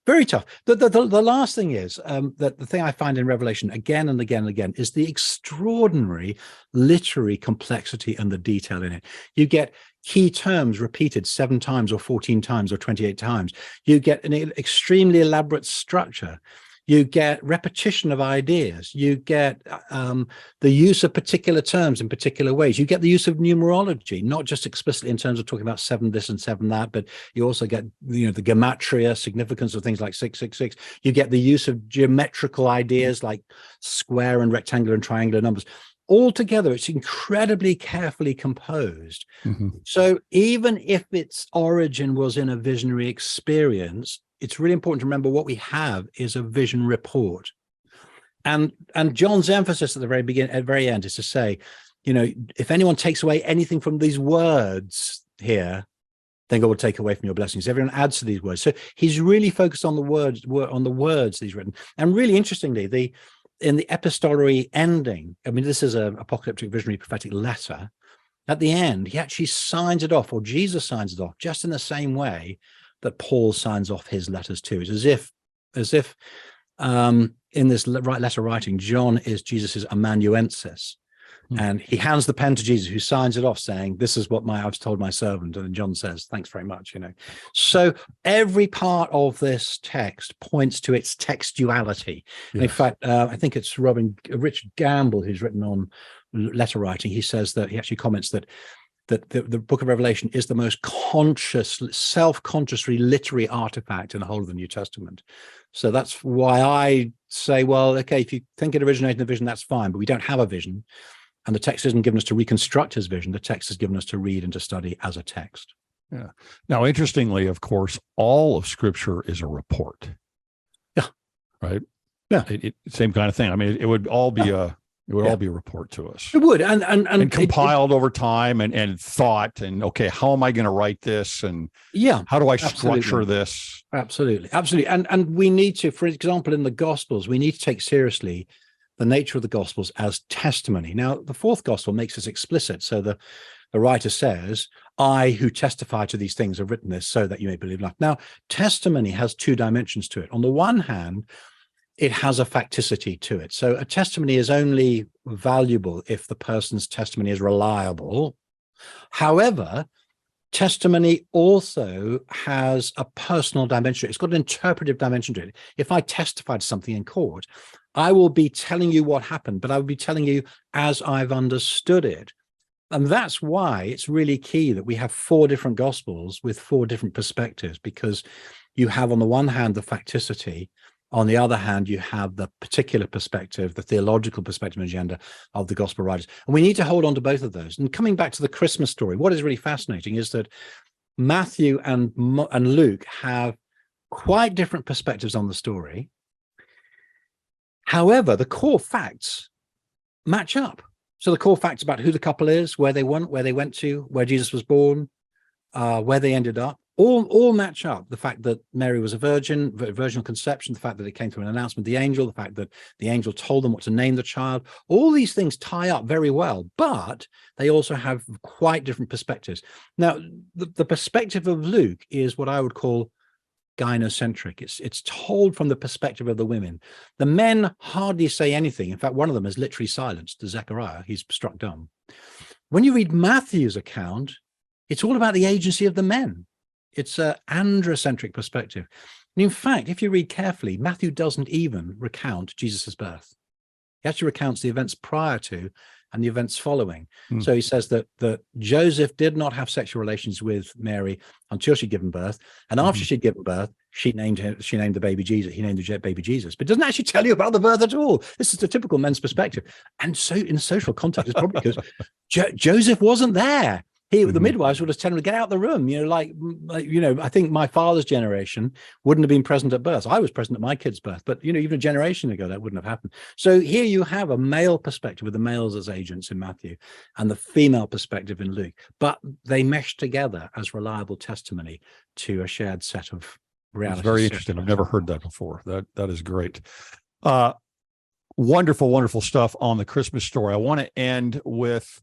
Very tough. The last thing is that the thing I find in Revelation again and again and again is the extraordinary literary complexity and the detail in it. You get key terms repeated 7 times or 14 times or 28 times. You get an extremely elaborate structure. You get repetition of ideas. You get the use of particular terms in particular ways. You get the use of numerology, not just explicitly in terms of talking about 7 this and 7 that, but you also get the gematria significance of things like 666. You get the use of geometrical ideas like square and rectangular and triangular numbers. Altogether, it's incredibly carefully composed. So even if its origin was in a visionary experience, it's really important to remember what we have is a vision report. And John's emphasis at the very beginning, at the very end, is to say, if anyone takes away anything from these words here, then God will take away from your blessings. Everyone adds to these words. So he's really focused on the words he's written. And really interestingly, in the epistolary ending, I mean, this is an apocalyptic visionary prophetic letter. At the end, he actually signs it off, or Jesus signs it off, just in the same way that Paul signs off his letters too. It's as if in this letter writing, John is Jesus's amanuensis, and he hands the pen to Jesus, who signs it off, saying, "This is what I've told my servant." And then John says, "Thanks very much." So every part of this text points to its textuality. Yes. And in fact, I think it's Richard Gamble, who's written on letter writing. He says that he actually comments that the book of Revelation is the most self-consciously literary artifact in the whole of the New Testament. So that's why I say, well, okay, if you think it originated in a vision, that's fine, but we don't have a vision. And the text isn't given us to reconstruct his vision. The text is given us to read and to study as a text. Yeah. Now, interestingly, of course, all of Scripture is a report. Yeah. Right? Yeah. Same kind of thing. I mean, it would all be all be a report to us. It would, and compiled over time and thought, and okay, how am I going to write this, and how do I structure this? Absolutely. And we need to, for example, in the Gospels, we need to take seriously the nature of the Gospels as testimony. Now, the fourth Gospel makes this explicit. So the writer says, "I who testify to these things have written this so that you may believe life." Now, testimony has 2 dimensions to it. On the one hand, it has a facticity to it. So a testimony is only valuable if the person's testimony is reliable. However, testimony also has a personal dimension. It's got an interpretive dimension to it. If I testify to something in court, I will be telling you what happened, but I will be telling you as I've understood it. And that's why it's really key that we have 4 different Gospels with 4 different perspectives, because you have, on the one hand, the facticity. On the other hand, you have the particular perspective, the theological perspective and agenda of the gospel writers. And we need to hold on to both of those. And coming back to the Christmas story, what is really fascinating is that Matthew and Luke have quite different perspectives on the story. However, the core facts match up. So the core facts about who the couple is, where they went to, where Jesus was born, where they ended up, all match up. The fact that Mary was a virginal conception, the fact that it came through an announcement of the angel, the fact that the angel told them what to name the child, all these things tie up very well, but they also have quite different perspectives. Now, the perspective of Luke is what I would call gynocentric. It's told from the perspective of the women. The men hardly say anything. In fact, one of them is literally silenced, Zechariah. He's struck dumb. When you read Matthew's account, it's all about the agency of the men. It's an androcentric perspective. And in fact, if you read carefully, Matthew doesn't even recount Jesus's birth. He actually recounts the events prior to and the events following. So he says that Joseph did not have sexual relations with Mary until she'd given birth. And after she'd given birth, she named the baby Jesus. He named the baby Jesus, but it doesn't actually tell you about the birth at all. This is the typical men's perspective. And so in social context, it's probably because Joseph wasn't there. The midwives would have told him to get out of the room. I think my father's generation wouldn't have been present at birth. I was present at my kid's birth, but even a generation ago, that wouldn't have happened. So here you have a male perspective with the males as agents in Matthew and the female perspective in Luke, but they mesh together as reliable testimony to a shared set of realities. That's very interesting. I've never heard that before. That is great. Wonderful, wonderful stuff on the Christmas story. I want to end with,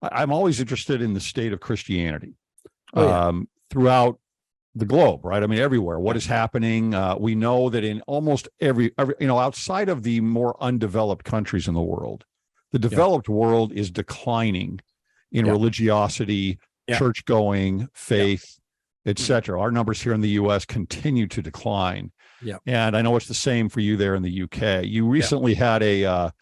I'm always interested in the state of Christianity throughout the globe, right? I mean, everywhere. What is happening? We know that in almost every outside of the more undeveloped countries in the world, the developed world is declining in religiosity, church going, faith, etc. Our numbers here in the U.S. continue to decline. And I know it's the same for you there in the U.K. You recently had a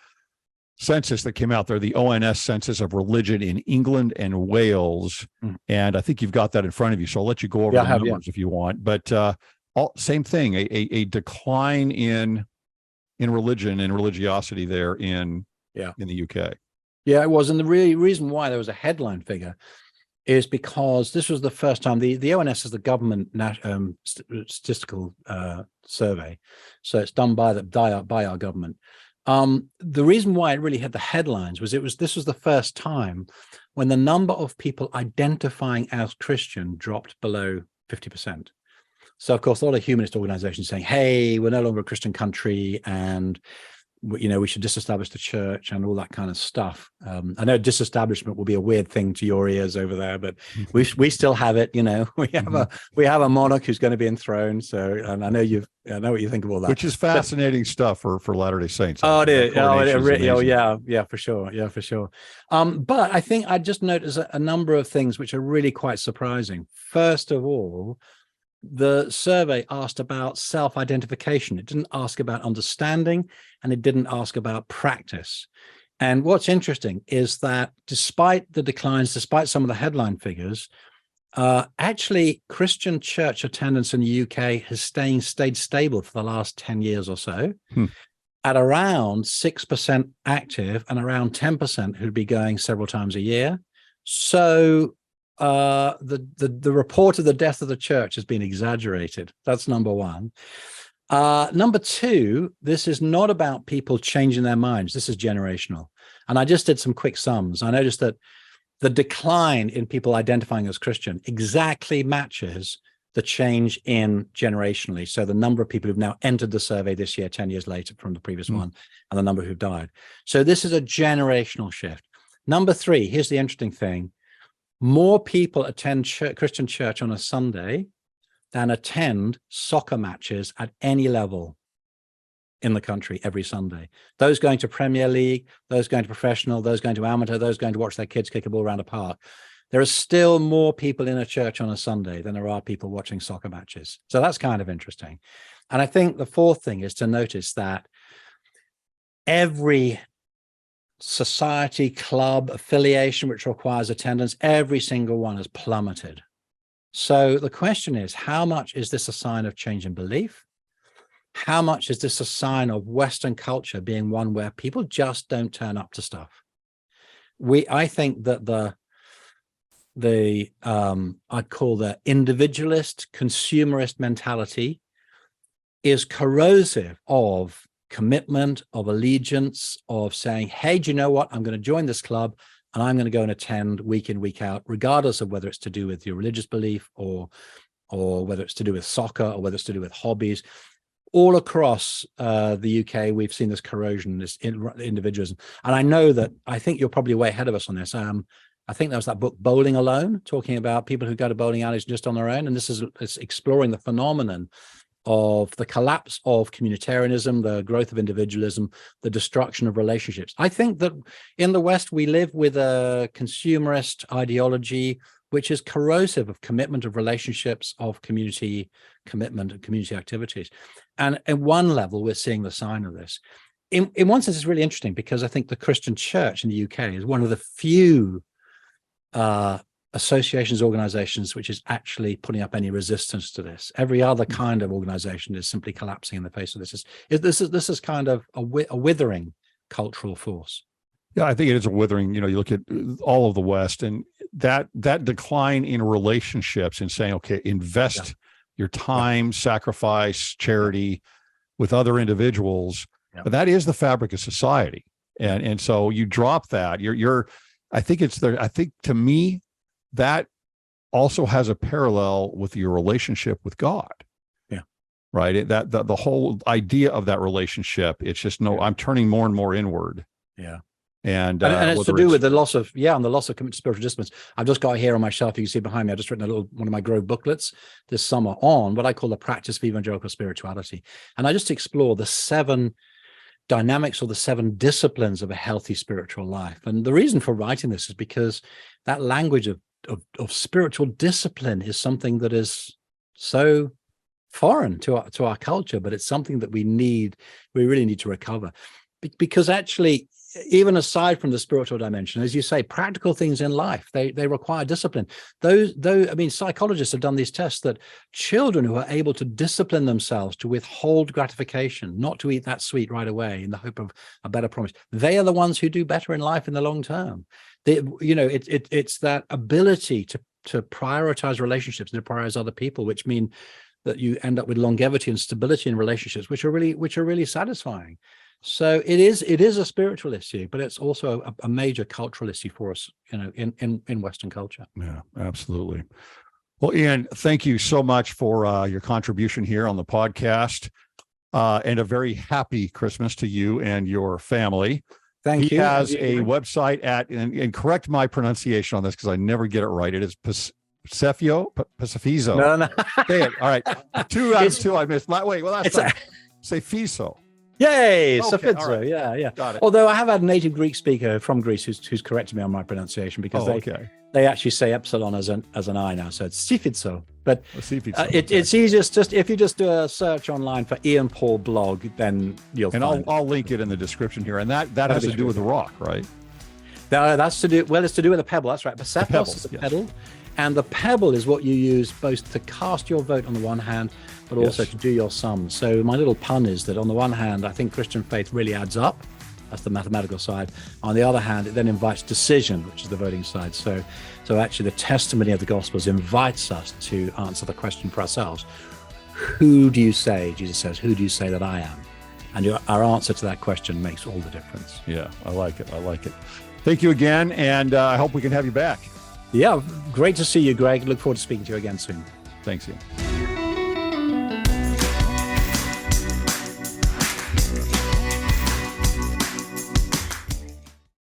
census that came out there, the ONS census of religion in England and Wales. And I think you've got that in front of you. So I'll let you go over the numbers if you want. But same thing, a decline in religion and religiosity there in the UK. Yeah, it was. And the reason why there was a headline figure is because this was the first time the ONS is the government statistical survey. So it's done by our government. The reason why it really had the headlines was this was the first time when the number of people identifying as Christian dropped below 50%. So of course, a lot of humanist organizations saying, hey, we're no longer a Christian country and we should disestablish the church and all that kind of stuff. I know disestablishment will be a weird thing to your ears over there, but we still have it. We have a monarch who's going to be enthroned. So, and I know what you think of all that, which is fascinating stuff for Latter-day Saints. Oh, it is. Yeah, for sure. Yeah, for sure. But I think I just noticed a number of things which are really quite surprising. First of all, the survey asked about self-identification. It didn't ask about understanding, and it didn't ask about practice. And what's interesting is that despite the declines, despite some of the headline figures, actually Christian church attendance in the UK has stayed stable for the last 10 years or so, at around 6% active and around 10% who'd be going several times a year. So the report of the death of the church has been exaggerated. That's number one. Number two, this is not about people changing their minds. This is generational. And I just did some quick sums. I noticed that the decline in people identifying as Christian exactly matches the change in generationally. So the number of people who've now entered the survey this year, 10 years later from the previous one, and the number who've died. So this is a generational shift. Number three, here's the interesting thing. More people attend Christian church on a Sunday than attend soccer matches at any level in the country every Sunday. Those going to Premier League, those going to professional, those going to amateur, those going to watch their kids kick a ball around a park. There are still more people in a church on a Sunday than there are people watching soccer matches. So that's kind of interesting. And I think the fourth thing is to notice that every society, club, affiliation, which requires attendance, every single one has plummeted. So the question is, how much is this a sign of change in belief? How much is this a sign of Western culture being one where people just don't turn up to stuff? I think that I'd call the individualist, consumerist mentality is corrosive of commitment, of allegiance, of saying, hey, do you know what? I'm going to join this club and I'm going to go and attend week in, week out, regardless of whether it's to do with your religious belief or whether it's to do with soccer or whether it's to do with hobbies. All across the UK, we've seen this corrosion, this individualism. And I think you're probably way ahead of us on this. I think there was that book, Bowling Alone, talking about people who go to bowling alleys just on their own. And it's exploring the phenomenon of the collapse of communitarianism, the growth of individualism, the destruction of relationships. I think that in the West, we live with a consumerist ideology, which is corrosive of commitment, of relationships, of community commitment and community activities. And at one level, we're seeing the sign of this. In one sense, it's really interesting because I think the Christian church in the UK is one of the few associations, organizations, which is actually putting up any resistance to this. Every other kind of organization is simply collapsing in the face of this. This is kind of a withering cultural force. Yeah, I think it is a withering. You look at all of the West and that decline in relationships and saying, okay, invest your time, sacrifice, charity with other individuals. Yeah. But that is the fabric of society. And so you drop that. I think to me, that also has a parallel with your relationship with God. Yeah. Right. That the whole idea of that relationship, it's just I'm turning more and more inward. Yeah. And it's to do with the loss of commitment to spiritual disciplines. I've just got here on my shelf, you can see behind me, I've just written one of my Grove booklets this summer on what I call the practice of evangelical spirituality. And I just explore the 7 dynamics or the 7 disciplines of a healthy spiritual life. And the reason for writing this is because that language of spiritual discipline is something that is so foreign to our culture, but it's something that we really need to recover. Because actually, even aside from the spiritual dimension, as you say, practical things in life, they require discipline. Psychologists have done these tests that children who are able to discipline themselves to withhold gratification, not to eat that sweet right away in the hope of a better promise, they are the ones who do better in life in the long term. It's that ability to prioritize relationships and to prioritize other people, which mean that you end up with longevity and stability in relationships, which are really satisfying. So it is a spiritual issue, but it's also a major cultural issue for us, in Western culture. Yeah, absolutely. Well, Ian, thank you so much for your contribution here on the podcast, and a very happy Christmas to you and your family. Thank you. He has a website and correct my pronunciation on this because I never get it right. It is Pacifizo. No. Say it. All right. 2 out of 2 I missed. Wait, well, that's say Fiso. Yay, okay, Sofizo, right. Yeah. Got it. Although I have had a native Greek speaker from Greece who's corrected me on my pronunciation because they actually say epsilon as an I now, so it's Sofizo. But it's easiest just if you just do a search online for Ian Paul blog, then you'll find it. I'll link it in the description here, and that has to do with the rock, right? That's to do it's to do with the pebble. That's right. Persephos is the pedal, and the pebble is what you use both to cast your vote on the one hand, but also to do your sums. So my little pun is that on the one hand, I think Christian faith really adds up. That's the mathematical side. On the other hand, it then invites decision, which is the voting side. So actually the testimony of the Gospels invites us to answer the question for ourselves. Who do you say, Jesus says, who do you say that I am? And our answer to that question makes all the difference. Yeah, I like it. Thank you again, and I hope we can have you back. Yeah, great to see you, Greg. Look forward to speaking to you again soon. Thanks, Ian.